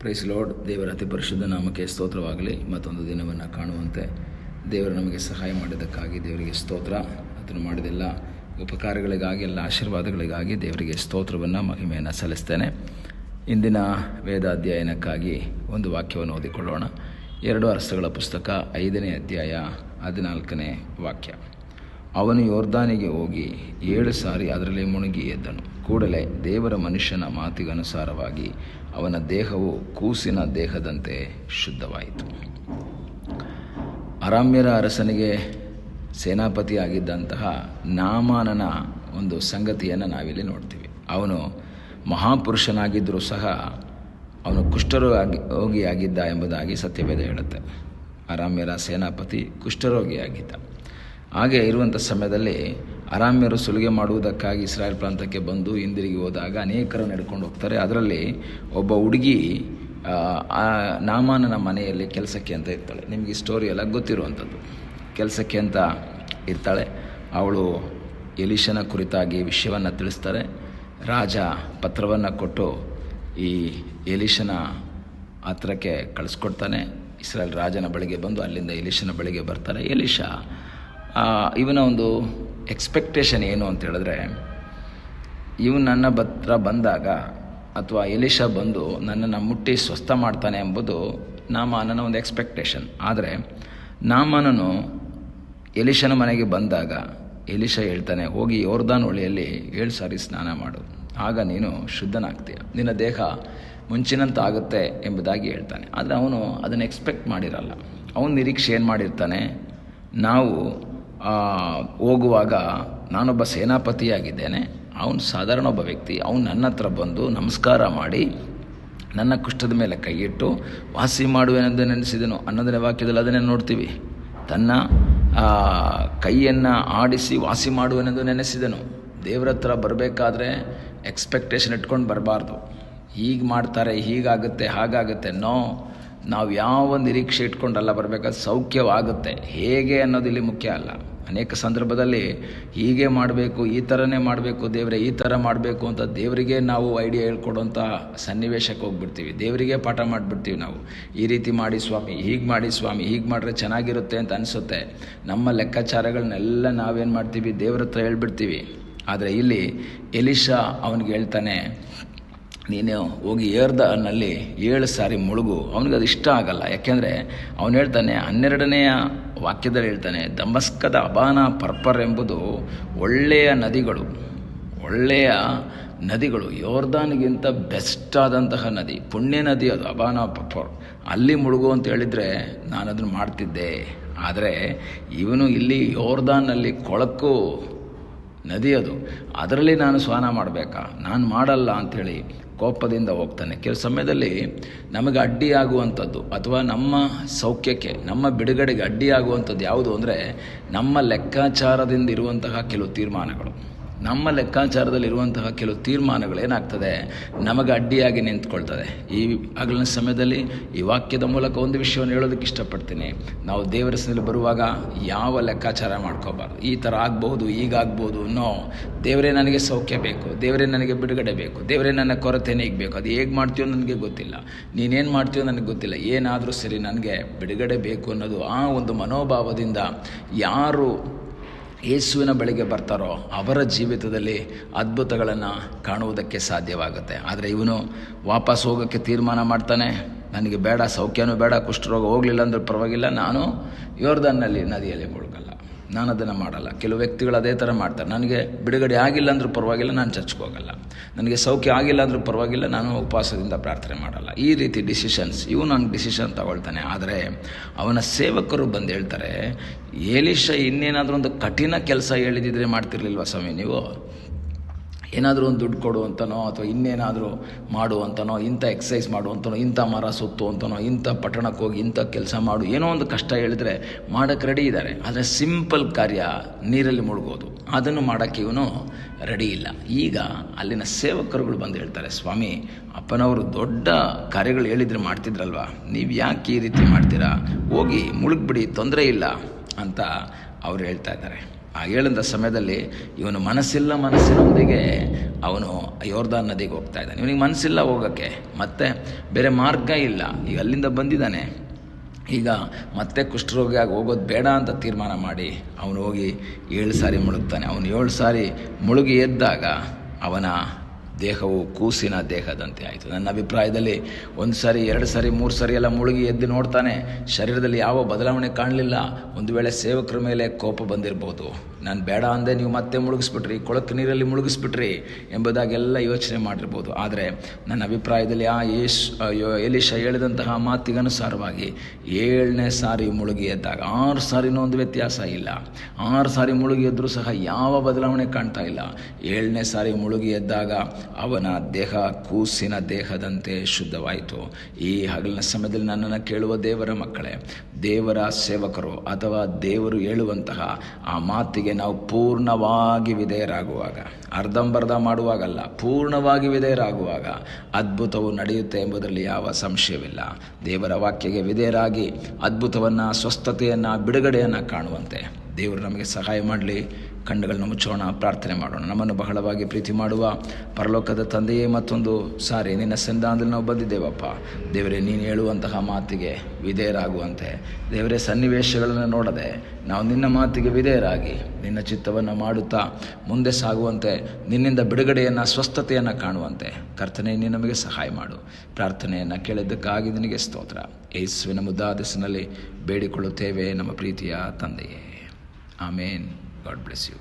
Price lord. ದೇವರ ಅತಿ ಪರಿಶುದ್ಧ ನಾಮಕ್ಕೆ ಸ್ತೋತ್ರವಾಗಲಿ. ಮತ್ತೊಂದು ದಿನವನ್ನು ಕಾಣುವಂತೆ ದೇವರು ನಮಗೆ ಸಹಾಯ ಮಾಡಿದ್ದಕ್ಕಾಗಿ ದೇವರಿಗೆ ಸ್ತೋತ್ರ. ಅದನ್ನು ಮಾಡಿದೆಲ್ಲ ಉಪಕಾರಗಳಿಗಾಗಿ, ಎಲ್ಲ ಆಶೀರ್ವಾದಗಳಿಗಾಗಿ ದೇವರಿಗೆ ಸ್ತೋತ್ರವನ್ನು, ಮಹಿಮೆಯನ್ನು ಸಲ್ಲಿಸ್ತೇನೆ. ಇಂದಿನ ವೇದಾಧ್ಯಯನಕ್ಕಾಗಿ ಒಂದು ವಾಕ್ಯವನ್ನು ಓದಿಕೊಳ್ಳೋಣ. 2 ಅರಸುಗಳ ಪುಸ್ತಕ 5ನೇ ಅಧ್ಯಾಯ 14ನೇ ವಾಕ್ಯ. ಅವನು ಯೋರ್ದಾನಿಗೆ ಹೋಗಿ 7 ಸಾರಿ ಅದರಲ್ಲಿ ಮುಳುಗಿ ಎದ್ದನು. ಕೂಡಲೇ ದೇವರ ಮನುಷ್ಯನ ಮಾತಿಗನುಸಾರವಾಗಿ ಅವನ ದೇಹವು ಕೂಸಿನ ದೇಹದಂತೆ ಶುದ್ಧವಾಯಿತು. ಅರಾಮ್ಯರ ಅರಸನಿಗೆ ಸೇನಾಪತಿಯಾಗಿದ್ದಂತಹ ನಾಮಾನನ ಒಂದು ಸಂಗತಿಯನ್ನು ನಾವಿಲ್ಲಿ ನೋಡ್ತೀವಿ. ಅವನು ಮಹಾಪುರುಷನಾಗಿದ್ದರೂ ಸಹ ಅವನು ಕುಷ್ಠರೋಗಿಯಾಗಿದ್ದ ಎಂಬುದಾಗಿ ಸತ್ಯವೇದ ಹೇಳುತ್ತೆ. ಅರಾಮ್ಯರ ಸೇನಾಪತಿ ಕುಷ್ಠರೋಗಿಯಾಗಿದ್ದ. ಹಾಗೆ ಇರುವಂಥ ಸಮಯದಲ್ಲಿ ಅರಾಮ್ಯರು ಸುಲಿಗೆ ಮಾಡುವುದಕ್ಕಾಗಿ ಇಸ್ರಾಯೇಲ್ ಪ್ರಾಂತಕ್ಕೆ ಬಂದು ಹಿಂದಿರುಗಿ ಹೋದಾಗ ಅನೇಕರು ನಡ್ಕೊಂಡು ಹೋಗ್ತಾರೆ. ಅದರಲ್ಲಿ ಒಬ್ಬ ಹುಡುಗಿ ನಾಮಾನನ ಮನೆಯಲ್ಲಿ ಕೆಲಸಕ್ಕೆ ಅಂತ ಇರ್ತಾಳೆ. ನಿಮಗೆ ಈ ಸ್ಟೋರಿ ಎಲ್ಲ ಗೊತ್ತಿರುವಂಥದ್ದು. ಕೆಲಸಕ್ಕೆ ಅಂತ ಇರ್ತಾಳೆ. ಅವಳು ಎಲೀಷನ ಕುರಿತಾಗಿ ವಿಷಯವನ್ನು ತಿಳಿಸ್ತಾರೆ. ರಾಜ ಪತ್ರವನ್ನು ಕೊಟ್ಟು ಈ ಎಲೀಷನ ಹತ್ರಕ್ಕೆ ಕಳಿಸ್ಕೊಡ್ತಾನೆ. ಇಸ್ರಾಯೇಲ್ ರಾಜನ ಬಳಿಗೆ ಬಂದು ಅಲ್ಲಿಂದ ಎಲೀಷನ ಬಳಿಗೆ ಬರ್ತಾರೆ. ಎಲೀಷ ಇವನ ಒಂದು ಎಕ್ಸ್ಪೆಕ್ಟೇಷನ್ ಏನು ಅಂತ ಹೇಳಿದ್ರೆ, ಇವನು ನನ್ನ ಹತ್ರ ಬಂದಾಗ ಅಥವಾ ಎಲೀಷ ಬಂದು ನನ್ನನ್ನು ಮುಟ್ಟಿ ಸ್ವಸ್ಥ ಮಾಡ್ತಾನೆ ಎಂಬುದು ನಾಮಾನನ ಒಂದು ಎಕ್ಸ್ಪೆಕ್ಟೇಷನ್. ಆದರೆ ನಾಮಾನನು ಎಲೀಷನ ಮನೆಗೆ ಬಂದಾಗ ಎಲೀಷ ಹೇಳ್ತಾನೆ, ಹೋಗಿ ಯೋರ್ದಾನ್ ಹೊಳೆಯಲ್ಲಿ 7 ಸಾರಿ ಸ್ನಾನ ಮಾಡು, ಆಗ ನೀನು ಶುದ್ಧನಾಗ್ತೀಯ, ನಿನ್ನ ದೇಹ ಮುಂಚಿನಂತ ಆಗುತ್ತೆ ಎಂಬುದಾಗಿ ಹೇಳ್ತಾನೆ. ಆದರೆ ಅವನು ಅದನ್ನು ಎಕ್ಸ್ಪೆಕ್ಟ್ ಮಾಡಿರಲ್ಲ. ಅವನು ನಿರೀಕ್ಷೆ ಏನು ಮಾಡಿರ್ತಾನೆ, ನಾವು ಹೋಗುವಾಗ ನಾನೊಬ್ಬ ಸೇನಾಪತಿಯಾಗಿದ್ದೇನೆ, ಅವನು ಸಾಧಾರಣ ಒಬ್ಬ ವ್ಯಕ್ತಿ, ಅವನು ನನ್ನ ಹತ್ರ ಬಂದು ನಮಸ್ಕಾರ ಮಾಡಿ ನನ್ನ ಕುಷ್ಠದ ಮೇಲೆ ಕೈಯಿಟ್ಟು ವಾಸಿ ಮಾಡುವೆನೆಂದು ನೆನೆಸಿದನು ಅನ್ನೋದನ್ನೇ ವಾಕ್ಯದಲ್ಲಿ ಅದನ್ನೇ ನೋಡ್ತೀವಿ. ತನ್ನ ಕೈಯನ್ನು ಆಡಿಸಿ ವಾಸಿ ಮಾಡುವೆನೆಂದು ನೆನೆಸಿದನು. ದೇವರ ಹತ್ರ ಬರಬೇಕಾದ್ರೆ ಎಕ್ಸ್ಪೆಕ್ಟೇಷನ್ ಇಟ್ಕೊಂಡು ಬರಬಾರ್ದು. ಹೀಗೆ ಮಾಡ್ತಾರೆ, ಹೀಗಾಗುತ್ತೆ, ಹಾಗಾಗುತ್ತೆ. ನಾವು ಯಾವ ನಿರೀಕ್ಷೆ ಇಟ್ಕೊಂಡಲ್ಲ ಬರಬೇಕಾದ್ರೆ ಸೌಖ್ಯವಾಗುತ್ತೆ. ಹೇಗೆ ಅನ್ನೋದು ಇಲ್ಲಿ ಮುಖ್ಯ ಅಲ್ಲ. ಅನೇಕ ಸಂದರ್ಭದಲ್ಲಿ ಹೀಗೆ ಮಾಡಬೇಕು, ಈ ಥರನೇ ಮಾಡಬೇಕು, ದೇವರೇ ಈ ಥರ ಮಾಡಬೇಕು ಅಂತ ದೇವರಿಗೆ ನಾವು ಐಡಿಯಾ ಹೇಳ್ಕೊಡೋಂಥ ಸನ್ನಿವೇಶಕ್ಕೆ ಹೋಗ್ಬಿಡ್ತೀವಿ. ದೇವರಿಗೆ ಪಾಠ ಮಾಡಿಬಿಡ್ತೀವಿ ನಾವು. ಈ ರೀತಿ ಮಾಡಿ ಸ್ವಾಮಿ, ಹೀಗೆ ಮಾಡಿ ಸ್ವಾಮಿ, ಹೀಗೆ ಮಾಡಿದ್ರೆ ಚೆನ್ನಾಗಿರುತ್ತೆ ಅಂತ ಅನಿಸುತ್ತೆ. ನಮ್ಮ ಲೆಕ್ಕಾಚಾರಗಳನ್ನೆಲ್ಲ ನಾವೇನು ಮಾಡ್ತೀವಿ, ದೇವ್ರ ಹತ್ರ ಹೇಳ್ಬಿಡ್ತೀವಿ. ಆದರೆ ಇಲ್ಲಿ ಎಲೀಷ ಅವನಿಗೆ ಹೇಳ್ತಾನೆ, ನೀನು ಹೋಗಿ ಯೋರ್ದಾನಲ್ಲಿ 7 ಸಾರಿ ಮುಳುಗು. ಅವನಿಗೆ ಅದು ಇಷ್ಟ ಆಗಲ್ಲ. ಯಾಕೆಂದರೆ ಅವನು ಹೇಳ್ತಾನೆ, 12ನೆಯ ವಾಕ್ಯದಲ್ಲಿ ಹೇಳ್ತಾನೆ, ದಮಸ್ಕದ ಅಬಾನ ಪರ್ಪರ್ ಎಂಬುದು ಒಳ್ಳೆಯ ನದಿಗಳು, ಯೋರ್ದಾನಿಗಿಂತ ಬೆಸ್ಟ್ ಆದಂತಹ ನದಿ, ಪುಣ್ಯ ನದಿ ಅದು ಅಬಾನ ಪರ್ಪರ್. ಅಲ್ಲಿ ಮುಳುಗು ಅಂತ ಹೇಳಿದರೆ ನಾನು ಅದನ್ನು ಮಾಡ್ತಿದ್ದೆ. ಆದರೆ ಇವನು ಇಲ್ಲಿ ಯೋರ್ದಾನಲ್ಲಿ ಕೊಳಕು ನದಿ ಅದು, ಅದರಲ್ಲಿ ನಾನು ಸ್ನಾನ ಮಾಡಬೇಕಾ, ನಾನು ಮಾಡಲ್ಲ ಅಂಥೇಳಿ ಕೋಪದಿಂದ ಹೋಗ್ತಾನೆ. ಕೆಲವು ಸಮಯದಲ್ಲಿ ನಮಗೆ ಅಡ್ಡಿಯಾಗುವಂಥದ್ದು ಅಥವಾ ನಮ್ಮ ಸೌಖ್ಯಕ್ಕೆ, ನಮ್ಮ ಬಿಡುಗಡೆಗೆ ಅಡ್ಡಿಯಾಗುವಂಥದ್ದು ಯಾವುದು ಅಂದರೆ ನಮ್ಮ ಲೆಕ್ಕಾಚಾರದಿಂದ ಇರುವಂತಹ ಕೆಲವು ತೀರ್ಮಾನಗಳು. ನಮ್ಮ ಲೆಕ್ಕಾಚಾರದಲ್ಲಿರುವಂತಹ ಕೆಲವು ತೀರ್ಮಾನಗಳು ಏನಾಗ್ತದೆ, ನಮಗೆ ಅಡ್ಡಿಯಾಗಿ ನಿಂತ್ಕೊಳ್ತದೆ. ಈ ಹಗಲಿನ ಸಮಯದಲ್ಲಿ ಈ ವಾಕ್ಯದ ಮೂಲಕ ಒಂದು ವಿಷಯವನ್ನು ಹೇಳೋದಕ್ಕೆ ಇಷ್ಟಪಡ್ತೀನಿ. ನಾವು ದೇವರ ಸನ್ನಿಧಿಯಲ್ಲಿ ಬರುವಾಗ ಯಾವ ಲೆಕ್ಕಾಚಾರ ಮಾಡ್ಕೋಬಾರ್ದು. ಈ ಥರ ಆಗ್ಬೋದು, ಈಗಾಗ್ಬೋದು. ದೇವರೇ ನನಗೆ ಸೌಖ್ಯ ಬೇಕು, ದೇವರೇ ನನಗೆ ಬಿಡುಗಡೆ ಬೇಕು, ದೇವರೇ ನನ್ನ ಕೊರತೆ ನೀಗಬೇಕು. ಅದು ಹೇಗೆ ಮಾಡ್ತೀಯೋ ನನಗೆ ಗೊತ್ತಿಲ್ಲ, ನೀನೇನು ಮಾಡ್ತೀಯೋ ನನಗೆ ಗೊತ್ತಿಲ್ಲ, ಏನಾದರೂ ಸರಿ ನನಗೆ ಬಿಡುಗಡೆ ಬೇಕು ಅನ್ನೋದು ಆ ಒಂದು ಮನೋಭಾವದಿಂದ ಯಾರು ಯೇಸುವಿನ ಬಳಿಗೆ ಬರ್ತಾರೋ ಅವರ ಜೀವಿತದಲ್ಲಿ ಅದ್ಭುತಗಳನ್ನು ಕಾಣುವುದಕ್ಕೆ ಸಾಧ್ಯವಾಗುತ್ತೆ. ಆದರೆ ಇವನು ವಾಪಸ್ ಹೋಗೋಕ್ಕೆ ತೀರ್ಮಾನ ಮಾಡ್ತಾನೆ. ನನಗೆ ಬೇಡ, ಸೌಖ್ಯನೂ ಬೇಡ, ಕುಷ್ಠರೋಗ ಹೋಗಲಿಲ್ಲ ಅಂದ್ರೆ ಪರವಾಗಿಲ್ಲ, ನಾನು ಯೋರ್ದಾನ್ನಲ್ಲಿ ನದಿಯಲ್ಲಿ ಮುಳುಗಲ್ಲ, ನಾನು ಅದನ್ನು ಮಾಡಲ್ಲ. ಕೆಲವು ವ್ಯಕ್ತಿಗಳು ಅದೇ ಥರ ಮಾಡ್ತಾರೆ. ನನಗೆ ಬಿಡುಗಡೆ ಆಗಿಲ್ಲ ಅಂದರೂ ಪರವಾಗಿಲ್ಲ, ನಾನು ಚರ್ಚ್ಗೆ ಹೋಗಲ್ಲ, ನನಗೆ ಸೌಖ್ಯ ಆಗಿಲ್ಲ ಅಂದರೂ ಪರವಾಗಿಲ್ಲ, ನಾನು ಉಪವಾಸದಿಂದ ಪ್ರಾರ್ಥನೆ ಮಾಡಲ್ಲ. ಈ ರೀತಿ ಡಿಸಿಷನ್ಸ್ ನಂಗೆ ಡಿಸಿಷನ್ ತಗೊಳ್ತಾನೆ. ಆದರೆ ಅವನ ಸೇವಕರು ಬಂದು ಹೇಳ್ತಾರೆ, ಎಲೀಷ ಇನ್ನೇನಾದರೂ ಒಂದು ಕಠಿಣ ಕೆಲಸ ಹೇಳಿದಿದ್ರೆ ಮಾಡ್ತಿರ್ಲಿಲ್ವ ಸ್ವಾಮಿ ನೀವು? ಏನಾದರೂ ಒಂದು ದುಡ್ಡು ಕೊಡು ಅಂತನೋ ಅಥವಾ ಇನ್ನೇನಾದರೂ ಮಾಡು ಅಂತನೋ, ಇಂಥ ಎಕ್ಸಸೈಸ್ ಮಾಡು ಅಂತನೋ, ಇಂಥ ಮರ ಸುತ್ತು ಅಂತನೋ, ಇಂಥ ಪಟ್ಟಣಕ್ಕೆ ಹೋಗಿ ಇಂಥ ಕೆಲಸ ಮಾಡು, ಏನೋ ಒಂದು ಕಷ್ಟ ಹೇಳಿದ್ರೆ ಮಾಡೋಕ್ಕೆ ರೆಡಿ ಇದ್ದಾರೆ. ಆದರೆ ಸಿಂಪಲ್ ಕಾರ್ಯ ನೀರಲ್ಲಿ ಮುಳುಗೋದು, ಅದನ್ನು ಮಾಡೋಕ್ಕೆ ಇವನು ರೆಡಿ ಇಲ್ಲ. ಈಗ ಅಲ್ಲಿನ ಸೇವಕರುಗಳು ಬಂದು ಹೇಳ್ತಾರೆ, ಸ್ವಾಮಿ, ಅಪ್ಪನವರು ದೊಡ್ಡ ಕಾರ್ಯಗಳು ಹೇಳಿದರೆ ಮಾಡ್ತಿದ್ರಲ್ವ, ನೀವು ಯಾಕೆ ಈ ರೀತಿ ಮಾಡ್ತೀರಾ? ಹೋಗಿ ಮುಳುಗ್ಬಿಡಿ, ತೊಂದರೆ ಇಲ್ಲ ಅಂತ ಅವ್ರು ಹೇಳ್ತಾ ಇದ್ದಾರೆ. ಆ ಹೇಳಂಥ ಸಮಯದಲ್ಲಿ ಇವನು ಮನಸ್ಸಿನೊಂದಿಗೆ ಅವನು ಯೋರ್ದಾನ್ ನದಿಗೆ ಹೋಗ್ತಾ ಇದ್ದಾನೆ. ಇವನಿಗೆ ಮನಸ್ಸಿಲ್ಲ ಹೋಗೋಕ್ಕೆ, ಮತ್ತೆ ಬೇರೆ ಮಾರ್ಗ ಇಲ್ಲ. ಈಗ ಅಲ್ಲಿಂದ ಬಂದಿದ್ದಾನೆ, ಈಗ ಮತ್ತೆ ಕುಷ್ಠರೋಗಿಯಾಗಿ ಹೋಗೋದು ಬೇಡ ಅಂತ ತೀರ್ಮಾನ ಮಾಡಿ ಅವನು ಹೋಗಿ 7 ಸಾರಿ ಮುಳುಗ್ತಾನೆ. ಅವನು 7 ಸಾರಿ ಮುಳುಗಿ ಎದ್ದಾಗ ಅವನ ದೇಹವು ಕೂಸಿನ ದೇಹದಂತೆ ಆಯಿತು. ನನ್ನ ಅಭಿಪ್ರಾಯದಲ್ಲಿ 1 ಸಾರಿ 2 ಸಾರಿ 3 ಸಾರಿ ಎಲ್ಲ ಮುಳುಗಿ ಎದ್ದು ನೋಡ್ತಾನೆ, ಶರೀರದಲ್ಲಿ ಯಾವ ಬದಲಾವಣೆ ಕಾಣಲಿಲ್ಲ. ಒಂದು ವೇಳೆ ಸೇವಕರ ಮೇಲೆ ಕೋಪ ಬಂದಿರ್ಬೋದು, ನಾನು ಬೇಡ ಅಂದೆ ನೀವು ಮತ್ತೆ ಮುಳುಗಿಸ್ಬಿಟ್ರಿ, ಕೊಳಕು ನೀರಲ್ಲಿ ಮುಳುಗಿಸ್ಬಿಟ್ರಿ ಎಂಬುದಾಗೆಲ್ಲ ಯೋಚನೆ ಮಾಡಿರ್ಬೋದು. ಆದರೆ ನನ್ನ ಅಭಿಪ್ರಾಯದಲ್ಲಿ ಎಲೀಷ ಹೇಳಿದಂತಹ ಮಾತಿಗನುಸಾರವಾಗಿ 7ನೇ ಸಾರಿ ಮುಳುಗಿ ಎದ್ದಾಗ, 6 ಸಾರಿನೂ ಒಂದು ವ್ಯತ್ಯಾಸ ಇಲ್ಲ, 6 ಸಾರಿ ಮುಳುಗಿ ಎದ್ದರೂ ಸಹ ಯಾವ ಬದಲಾವಣೆ ಕಾಣ್ತಾ ಇಲ್ಲ. 7ನೇ ಸಾರಿ ಮುಳುಗಿ ಎದ್ದಾಗ ಅವನ ದೇಹ ಕೂಸಿನ ದೇಹದಂತೆ ಶುದ್ಧವಾಯಿತು. ಈ ಹಗಲಿನ ಸಮಯದಲ್ಲಿ ನನ್ನನ್ನು ಕೇಳುವ ದೇವರ ಮಕ್ಕಳೇ, ದೇವರ ಸೇವಕರು ಅಥವಾ ದೇವರು ಹೇಳುವಂತಹ ಆ ಮಾತಿಗೆ ನಾವು ಪೂರ್ಣವಾಗಿ ವಿಧೇಯರಾಗುವಾಗ, ಅರ್ಧಂಬರ್ಧ ಮಾಡುವಾಗಲ್ಲ, ಪೂರ್ಣವಾಗಿ ವಿಧೇಯರಾಗುವಾಗ ಅದ್ಭುತವು ನಡೆಯುತ್ತೆ ಎಂಬುದರಲ್ಲಿ ಯಾವ ಸಂಶಯವಿಲ್ಲ. ದೇವರ ವಾಕ್ಯಗೆ ವಿಧೇಯರಾಗಿ ಅದ್ಭುತವನ್ನು, ಸ್ವಸ್ಥತೆಯನ್ನು, ಬಿಡುಗಡೆಯನ್ನು ಕಾಣುವಂತೆ ದೇವರು ನಮಗೆ ಸಹಾಯ ಮಾಡಲಿ. ಕಣ್ಣುಗಳನ್ನು ಮುಚ್ಚೋಣ, ಪ್ರಾರ್ಥನೆ ಮಾಡೋಣ. ನಮ್ಮನ್ನು ಬಹಳವಾಗಿ ಪ್ರೀತಿ ಮಾಡುವ ಪರಲೋಕದ ತಂದೆಯೇ, ಮತ್ತೊಂದು ಸಾರಿ ನಿನ್ನ ಸನ್ನಿಧಾನದಲ್ಲಿ ನಾವು ಬಂದಿದ್ದೇವಪ್ಪ. ದೇವರೇ, ನೀನು ಹೇಳುವಂತಹ ಮಾತಿಗೆ ವಿಧೇಯರಾಗುವಂತೆ, ದೇವರೇ, ಸನ್ನಿವೇಶಗಳನ್ನು ನೋಡದೆ ನಾವು ನಿನ್ನ ಮಾತಿಗೆ ವಿಧೇಯರಾಗಿ ನಿನ್ನ ಚಿತ್ತವನ್ನು ಮಾಡುತ್ತಾ ಮುಂದೆ ಸಾಗುವಂತೆ, ನಿನ್ನಿಂದ ಬಿಡುಗಡೆಯನ್ನು, ಸ್ವಸ್ಥತೆಯನ್ನು ಕಾಣುವಂತೆ ಕರ್ತನೇ ನೀನು ನಮಗೆ ಸಹಾಯ ಮಾಡು. ಪ್ರಾರ್ಥನೆಯನ್ನು ಕೇಳಿದ್ದಕ್ಕಾಗಿ ನಿನಗೆ ಸ್ತೋತ್ರ. ಯೇಸುವಿನ ಮುದ್ದಾದ ಹೆಸರಿನಲ್ಲಿ ಬೇಡಿಕೊಳ್ಳುತ್ತೇವೆ ನಮ್ಮ ಪ್ರೀತಿಯ ತಂದೆಯೇ. ಆಮೇನ್. God bless you.